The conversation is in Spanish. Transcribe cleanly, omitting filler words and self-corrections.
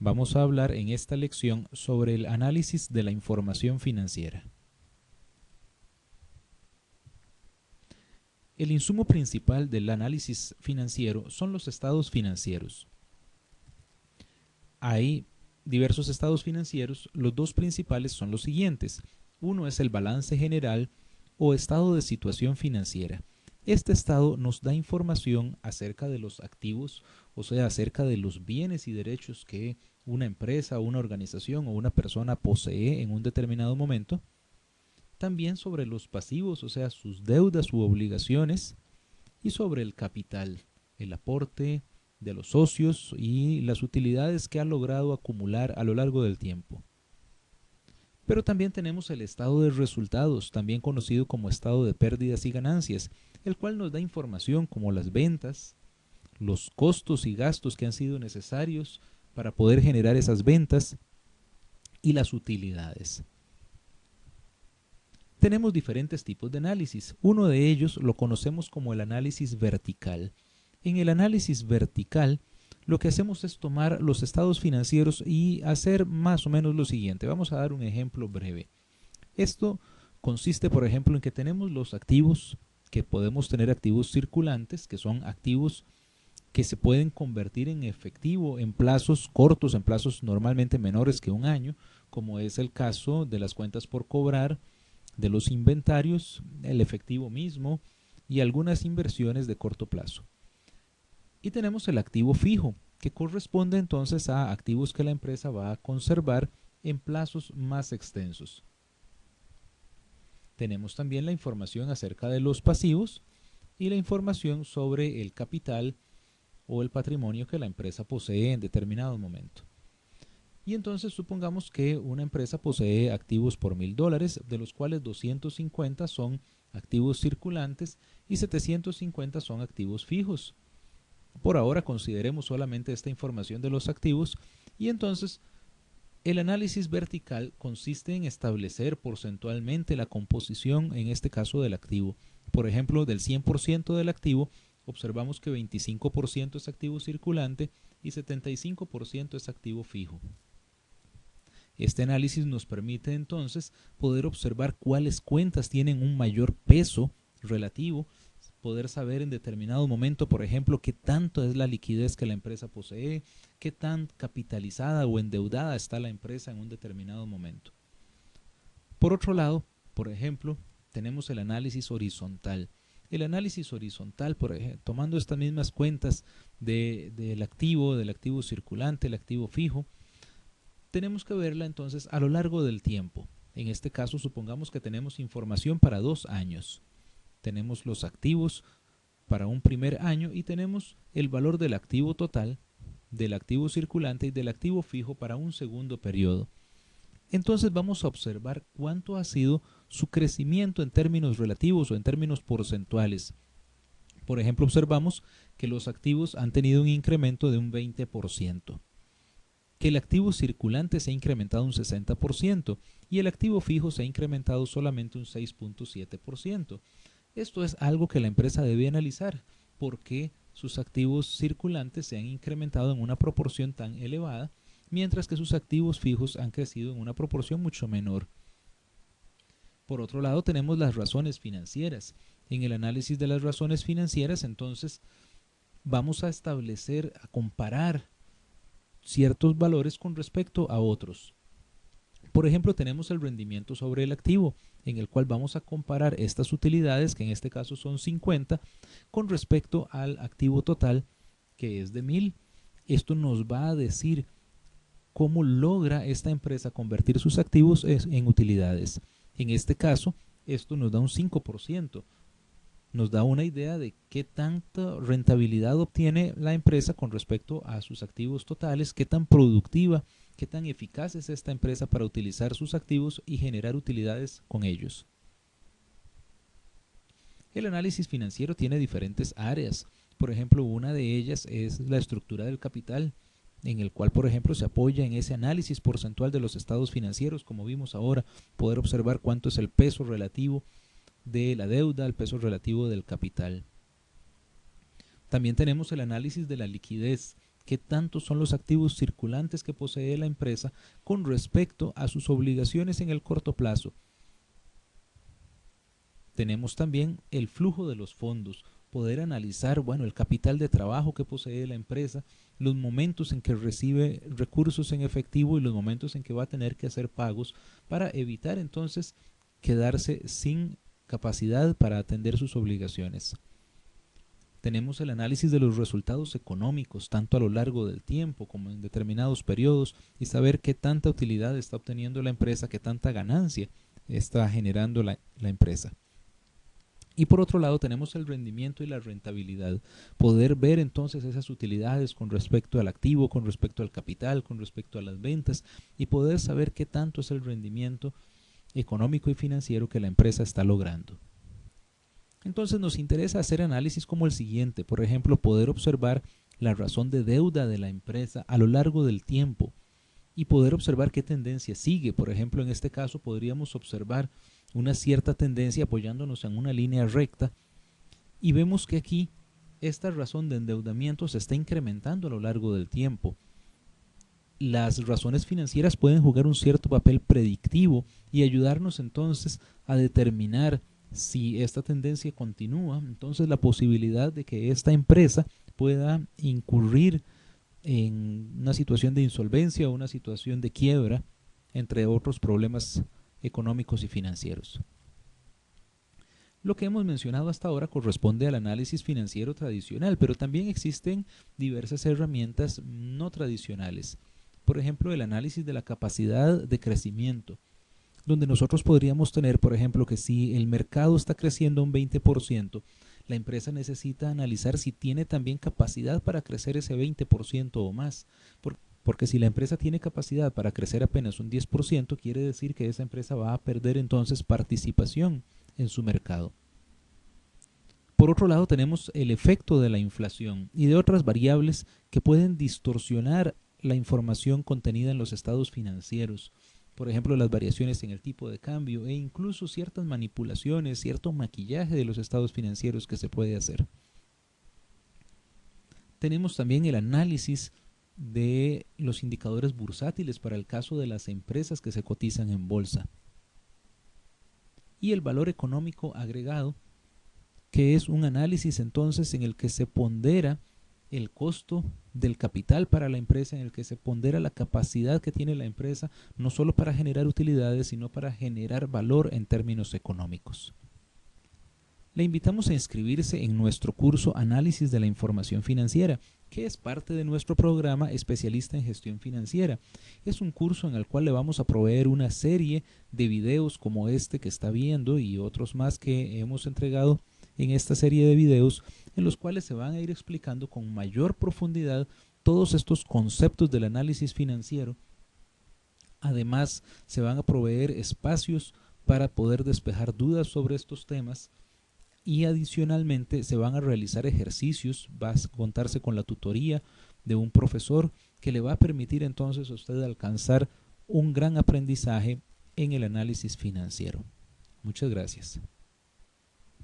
Vamos a hablar en esta lección sobre el análisis de la información financiera. El insumo principal del análisis financiero son los estados financieros. Hay diversos estados financieros, los dos principales son los siguientes. Uno es el balance general o estado de situación financiera. Este estado nos da información acerca de los activos, o sea, acerca de los bienes y derechos que una empresa, una organización o una persona posee en un determinado momento. También sobre los pasivos, o sea, sus deudas u obligaciones, y sobre el capital, el aporte de los socios y las utilidades que ha logrado acumular a lo largo del tiempo. Pero también tenemos el estado de resultados, también conocido como estado de pérdidas y ganancias, el cual nos da información como las ventas, los costos y gastos que han sido necesarios para poder generar esas ventas y las utilidades. Tenemos diferentes tipos de análisis. Uno de ellos lo conocemos como el análisis vertical. En el análisis vertical, lo que hacemos es tomar los estados financieros y hacer más o menos lo siguiente. Vamos a dar un ejemplo breve. Esto consiste, por ejemplo, en que tenemos los activos, que podemos tener activos circulantes, que son activos que se pueden convertir en efectivo en plazos cortos, en plazos normalmente menores que un año, como es el caso de las cuentas por cobrar, de los inventarios, el efectivo mismo y algunas inversiones de corto plazo. Y tenemos el activo fijo, que corresponde entonces a activos que la empresa va a conservar en plazos más extensos. Tenemos también la información acerca de los pasivos y la información sobre el capital o el patrimonio que la empresa posee en determinado momento. Y entonces supongamos que una empresa posee activos por $1,000, de los cuales 250 son activos circulantes y 750 son activos fijos. Por ahora consideremos solamente esta información de los activos y entonces el análisis vertical consiste en establecer porcentualmente la composición, en este caso del activo. Por ejemplo, del 100% del activo, observamos que 25% es activo circulante y 75% es activo fijo. Este análisis nos permite entonces poder observar cuáles cuentas tienen un mayor peso relativo, poder saber en determinado momento, por ejemplo, qué tanto es la liquidez que la empresa posee, qué tan capitalizada o endeudada está la empresa en un determinado momento. Por otro lado, por ejemplo, tenemos el análisis horizontal. El análisis horizontal, por ejemplo, tomando estas mismas cuentas del activo circulante, el activo fijo, tenemos que verla entonces a lo largo del tiempo. En este caso, supongamos que tenemos información para 2 años. Tenemos los activos para un primer año y tenemos el valor del activo total, del activo circulante y del activo fijo para un segundo periodo. Entonces vamos a observar cuánto ha sido su crecimiento en términos relativos o en términos porcentuales. Por ejemplo, observamos que los activos han tenido un incremento de un 20%. Que el activo circulante se ha incrementado un 60% y el activo fijo se ha incrementado solamente un 6.7%. Esto es algo que la empresa debe analizar, porque sus activos circulantes se han incrementado en una proporción tan elevada, mientras que sus activos fijos han crecido en una proporción mucho menor. Por otro lado, tenemos las razones financieras. En el análisis de las razones financieras, entonces, vamos a establecer, a comparar ciertos valores con respecto a otros. Por ejemplo, tenemos el rendimiento sobre el activo, en el cual vamos a comparar estas utilidades, que en este caso son 50, con respecto al activo total, que es de 1,000. Esto nos va a decir cómo logra esta empresa convertir sus activos en utilidades. En este caso, esto nos da un 5%. Nos da una idea de qué tanta rentabilidad obtiene la empresa con respecto a sus activos totales, qué tan productiva, qué tan eficaz es esta empresa para utilizar sus activos y generar utilidades con ellos. El análisis financiero tiene diferentes áreas. Por ejemplo, una de ellas es la estructura del capital, en el cual, por ejemplo, se apoya en ese análisis porcentual de los estados financieros, como vimos ahora, poder observar cuánto es el peso relativo de la deuda, el peso relativo del capital. También tenemos el análisis de la liquidez, qué tantos son los activos circulantes que posee la empresa con respecto a sus obligaciones en el corto plazo. Tenemos también el flujo de los fondos, poder analizar, bueno, el capital de trabajo que posee la empresa, los momentos en que recibe recursos en efectivo y los momentos en que va a tener que hacer pagos para evitar entonces quedarse sin capacidad para atender sus obligaciones. Tenemos el análisis de los resultados económicos, tanto a lo largo del tiempo como en determinados periodos, y saber qué tanta utilidad está obteniendo la empresa, qué tanta ganancia está generando la empresa. Y por otro lado tenemos el rendimiento y la rentabilidad, poder ver entonces esas utilidades con respecto al activo, con respecto al capital, con respecto a las ventas y poder saber qué tanto es el rendimiento económico y financiero que la empresa está logrando. Entonces nos interesa hacer análisis como el siguiente, por ejemplo, poder observar la razón de deuda de la empresa a lo largo del tiempo y poder observar qué tendencia sigue. Por ejemplo, en este caso podríamos observar una cierta tendencia apoyándonos en una línea recta y vemos que aquí esta razón de endeudamiento se está incrementando a lo largo del tiempo. Las razones financieras pueden jugar un cierto papel predictivo y ayudarnos entonces a determinar si esta tendencia continúa, entonces la posibilidad de que esta empresa pueda incurrir en una situación de insolvencia o una situación de quiebra, entre otros problemas económicos y financieros. Lo que hemos mencionado hasta ahora corresponde al análisis financiero tradicional, pero también existen diversas herramientas no tradicionales. Por ejemplo, el análisis de la capacidad de crecimiento, donde nosotros podríamos tener, por ejemplo, que si el mercado está creciendo un 20%, la empresa necesita analizar si tiene también capacidad para crecer ese 20% o más. Porque si la empresa tiene capacidad para crecer apenas un 10%, quiere decir que esa empresa va a perder entonces participación en su mercado. Por otro lado, tenemos el efecto de la inflación y de otras variables que pueden distorsionar la información contenida en los estados financieros. Por ejemplo, las variaciones en el tipo de cambio e incluso ciertas manipulaciones, cierto maquillaje de los estados financieros que se puede hacer. Tenemos también el análisis de los indicadores bursátiles para el caso de las empresas que se cotizan en bolsa. Y el valor económico agregado, que es un análisis entonces en el que se pondera el costo del capital para la empresa, en el que se pondera la capacidad que tiene la empresa, no solo para generar utilidades, sino para generar valor en términos económicos. Le invitamos a inscribirse en nuestro curso Análisis de la Información Financiera, que es parte de nuestro programa Especialista en Gestión Financiera. Es un curso en el cual le vamos a proveer una serie de videos como este que está viendo y otros más que hemos entregado en esta serie de videos, en los cuales se van a ir explicando con mayor profundidad todos estos conceptos del análisis financiero. Además, se van a proveer espacios para poder despejar dudas sobre estos temas y adicionalmente se van a realizar ejercicios, va a contarse con la tutoría de un profesor que le va a permitir entonces a usted alcanzar un gran aprendizaje en el análisis financiero. Muchas gracias.